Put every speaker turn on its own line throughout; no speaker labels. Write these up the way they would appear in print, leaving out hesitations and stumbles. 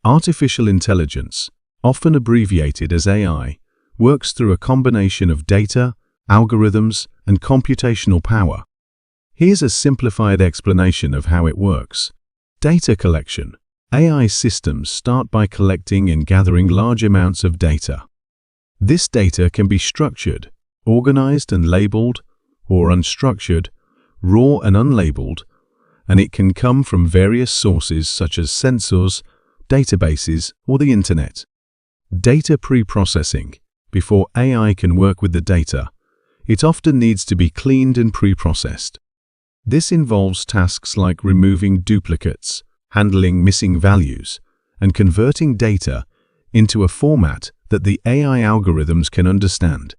Artificial intelligence, often abbreviated as AI, works through a combination of data, algorithms, and computational power. Here's a simplified explanation of how it works. Data collection. AI systems start by collecting and gathering large amounts of data. This data can be structured, organized and labeled, or unstructured, raw and unlabeled, and it can come from various sources such as sensors, databases, or the internet. Data pre-processing. Before AI can work with the data, it often needs to be cleaned and pre-processed. This involves tasks like removing duplicates, handling missing values, and converting data into a format that the AI algorithms can understand.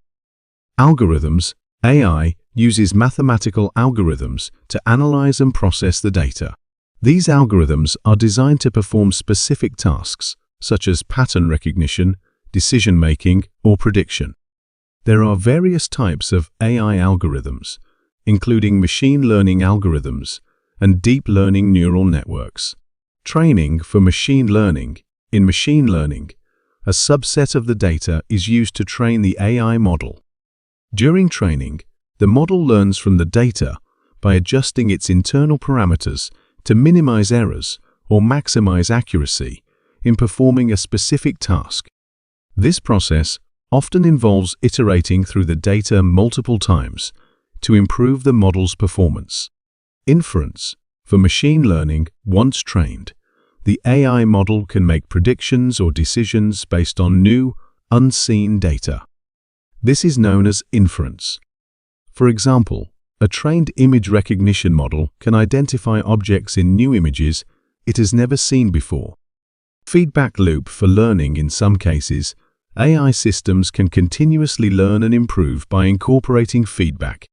Algorithms. AI uses mathematical algorithms to analyze and process the data. These algorithms are designed to perform specific tasks, such as pattern recognition, decision-making, or prediction. There are various types of AI algorithms, including machine learning algorithms and deep learning neural networks. Training for machine learning. In machine learning, a subset of the data is used to train the AI model. During training, the model learns from the data by adjusting its internal parameters to minimize errors or maximize accuracy in performing a specific task. This process often involves iterating through the data multiple times to improve the model's performance. Inference. For machine learning, once trained, the AI model can make predictions or decisions based on new, unseen data. This is known as inference. For example, a trained image recognition model can identify objects in new images it has never seen before. Feedback loop. For learning. In some cases, AI systems can continuously learn and improve by incorporating feedback.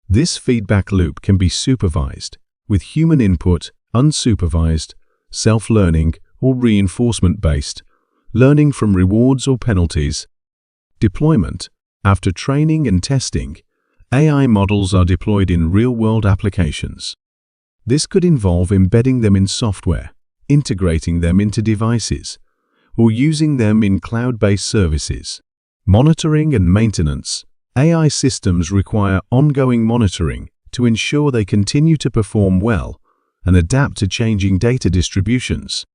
This feedback loop can be supervised, with human input, unsupervised, self-learning, or reinforcement-based, learning from rewards or penalties. Deployment. After training and testing, AI models are deployed in real-world applications. This could involve embedding them in software, integrating them into devices, or using them in cloud-based services. Monitoring and maintenance. AI systems require ongoing monitoring to ensure they continue to perform well and adapt to changing data distributions.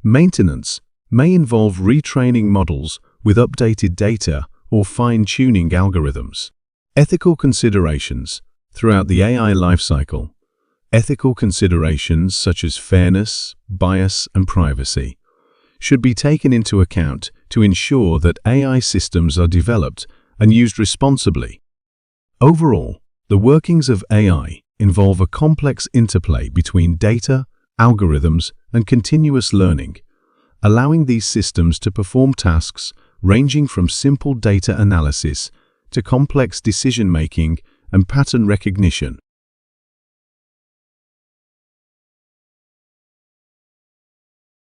Maintenance may involve retraining models with updated data or fine-tuning algorithms. Ethical considerations. Throughout the AI lifecycle, ethical considerations such as fairness, bias, and privacy should be taken into account to ensure that AI systems are developed and used responsibly. Overall, the workings of AI involve a complex interplay between data, algorithms, and continuous learning, allowing these systems to perform tasks ranging from simple data analysis to complex decision-making and pattern recognition.